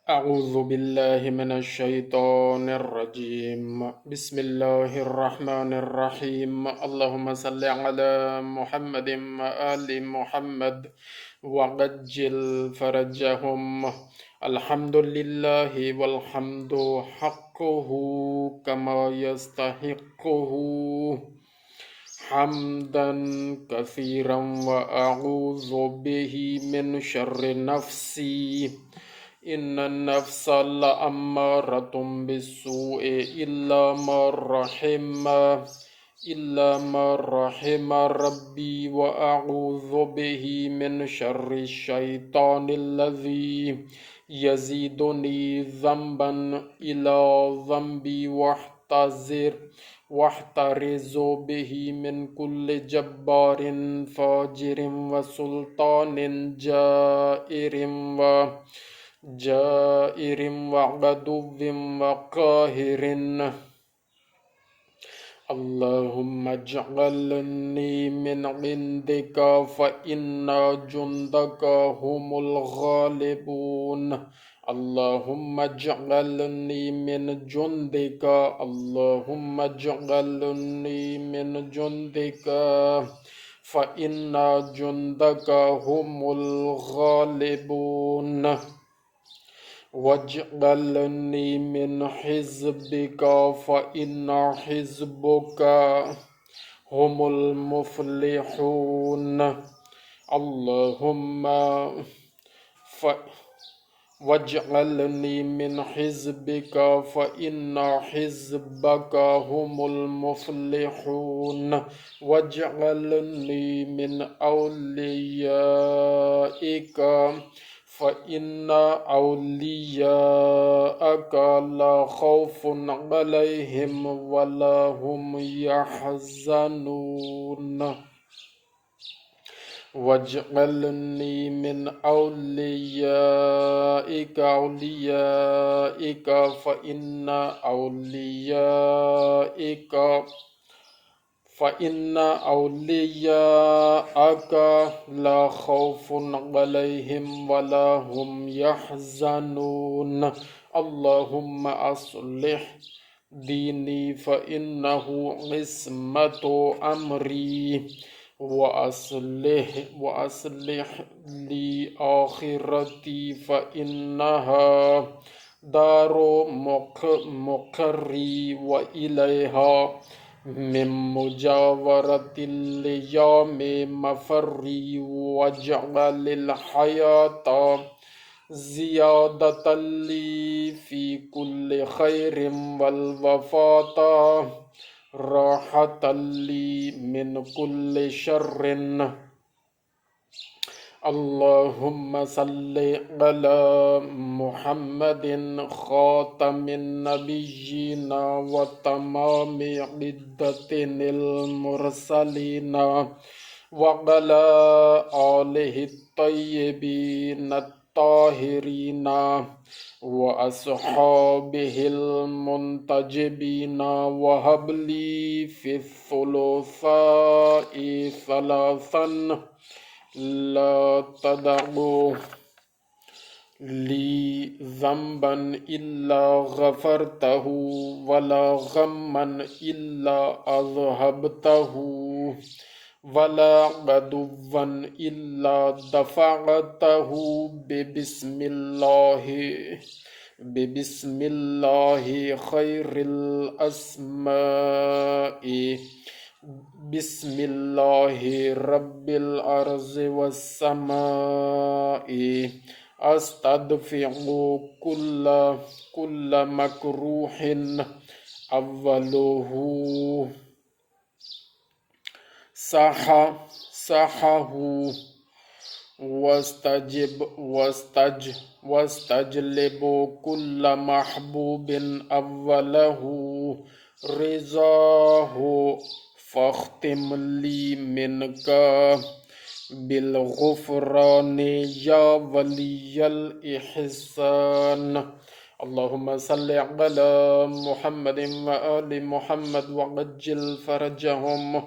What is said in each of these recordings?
أعوذ بالله من الشيطان الرجيم. بسم الله الرحمن الرحيم. اللهم صل على محمد وآل محمد وعجل فرجهم. الحمد لله والحمد حقه كما يستحقه حمدا كثيرا، وأعوذ به من شر نفسي إن النفس لأمارة بالسوء إلا ما رحم ربي، وأعوذ به من شر الشيطان الذي يزيدني ذنبا إلى ذنبي، واحترز به من كل جبار فاجر وسلطان جائر وعدو وقاهر. اللهم اجعلني من عندك فإن جندك هم الغالبون. اللهم اجعلني من جندك، اللهم اجعلني من جندك فإن جندك هم الغالبون. واجعلني من حزبك فإن حزبك هم المفلحون. اللهم واجعلني من حزبك فإن حزبك هم المفلحون. واجعلني من أوليائك فإن أولياءك لا خوف عليهم ولا هم يحزنون. واجعلني من أوليائك فإن أولياءك لا خوف عليهم ولا هم يحزنون. اللهم أصلح ديني فإنه عصمة أمري، وأصلح لي آخرتي فإنها دار مقري وإليها من مجاورة اليوم مفري. واجعل الحياة زيادة لي في كل خير، والوفاة راحة لي من كل شر. اللهم صل على محمد خاتم النبيين وتمام عدة المرسلين، وعلى آله الطيبين الطاهرين وأصحابه المنتجبين. وهب لي في الثلثاء ثلاثا لا تدعوا لي ذنبا إلا غفرته، ولا غما إلا أذهبته، ولا عدوا إلا دفعته. ببسم الله خير الأسماء، بسم الله رب الأرض والسماء. أستدفع كل مكروه أوله صحه، واستجلب كل محبوب أوله رضاه. فاختم لي منك بالغفران يا ولي الإحسان. اللهم صل على محمد وآل محمد وعجل فرجهم.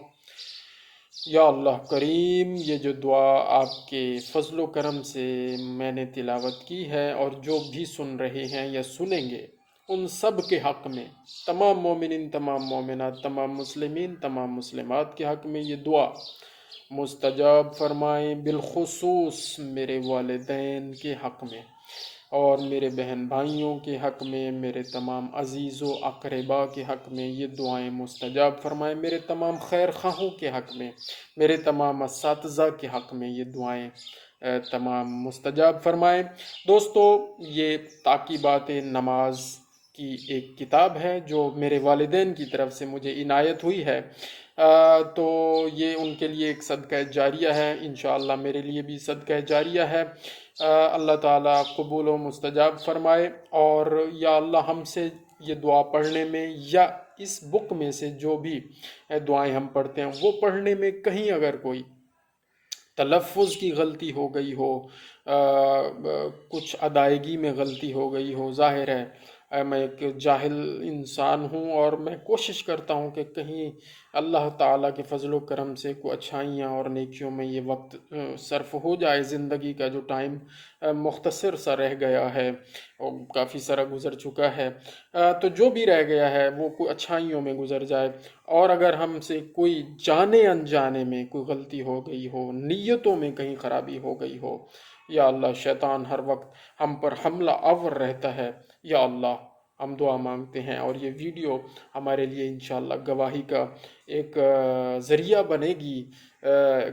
یا اللہ کریم، یہ جو دعا آپ کے فضل و کرم سے میں نے تلاوت کی ہے اور جو بھی سن رہے ہیں یا سنیں گے، ان سب کے حق میں، تمام مومنین، تمام مومنات، تمام مسلمین، تمام مسلمات کے حق میں یہ دعا مستجاب فرمائیں، بالخصوص میرے والدین کے حق میں اور میرے بہن بھائیوں کے حق میں، میرے تمام عزیز و اقربا کے حق میں یہ دعائیں مستجاب فرمائیں، میرے تمام خیر خواہوں کے حق میں، میرے تمام اساتذہ کے حق میں یہ دعائیں تمام مستجاب فرمائیں۔ دوستو، یہ تاکیبات نماز کی ایک کتاب ہے جو میرے والدین کی طرف سے مجھے عنایت ہوئی ہے، تو یہ ان کے لیے ایک صدقہ جاریہ ہے، انشاءاللہ میرے لیے بھی صدقہ جاریہ ہے۔ اللہ تعالیٰ قبول و مستجاب فرمائے، اور یا اللہ ہم سے یہ دعا پڑھنے میں یا اس بک میں سے جو بھی دعائیں ہم پڑھتے ہیں وہ پڑھنے میں کہیں اگر کوئی تلفظ کی غلطی ہو گئی ہو، کچھ ادائیگی میں غلطی ہو گئی ہو، ظاہر ہے میں ایک جاہل انسان ہوں اور میں کوشش کرتا ہوں کہ کہیں اللہ تعالیٰ کے فضل و کرم سے کوئی اچھائیاں اور نیکیوں میں یہ وقت صرف ہو جائے، زندگی کا جو ٹائم مختصر سا رہ گیا ہے اور کافی سارا گزر چکا ہے، تو جو بھی رہ گیا ہے وہ کوئی اچھائیوں میں گزر جائے، اور اگر ہم سے کوئی جانے انجانے میں کوئی غلطی ہو گئی ہو، نیتوں میں کہیں خرابی ہو گئی ہو، یا اللہ شیطان ہر وقت ہم پر حملہ آور رہتا ہے، یا اللہ ہم دعا مانگتے ہیں، اور یہ ویڈیو ہمارے لیے انشاءاللہ گواہی کا ایک ذریعہ بنے گی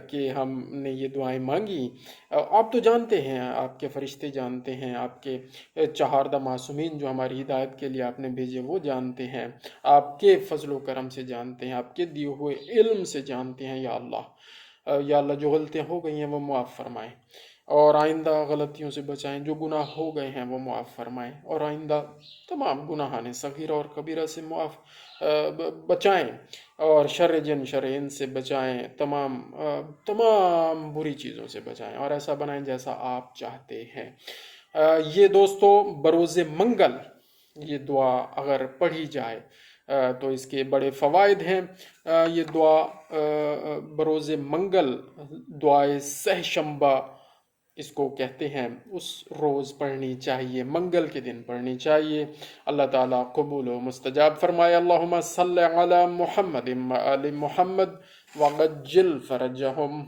کہ ہم نے یہ دعائیں مانگی۔ آپ تو جانتے ہیں، آپ کے فرشتے جانتے ہیں، آپ کے چہاردہ معصومین جو ہماری ہدایت کے لیے آپ نے بھیجے وہ جانتے ہیں، آپ کے فضل و کرم سے جانتے ہیں، آپ کے دیے ہوئے علم سے جانتے ہیں، یا اللہ، یا اللہ جو غلطیاں ہو گئی ہیں وہ معاف فرمائیں، اور آئندہ غلطیوں سے بچائیں، جو گناہ ہو گئے ہیں وہ معاف فرمائیں، اور آئندہ تمام گناہان صغیرہ اور کبیرہ سے معاف بچائیں، اور شر جن شر ان سے بچائیں، تمام بری چیزوں سے بچائیں، اور ایسا بنائیں جیسا آپ چاہتے ہیں۔ یہ دوستو بروز منگل یہ دعا اگر پڑھی جائے تو اس کے بڑے فوائد ہیں۔ یہ دعا بروز منگل، دعائے سہ شنبہ اس کو کہتے ہیں، اس روز پڑھنی چاہیے، منگل کے دن پڑھنی چاہیے۔ اللہ تعالیٰ قبول و مستجاب فرمائے۔ اللہم صلی علی محمد و آل محمد وعجل فرجہم۔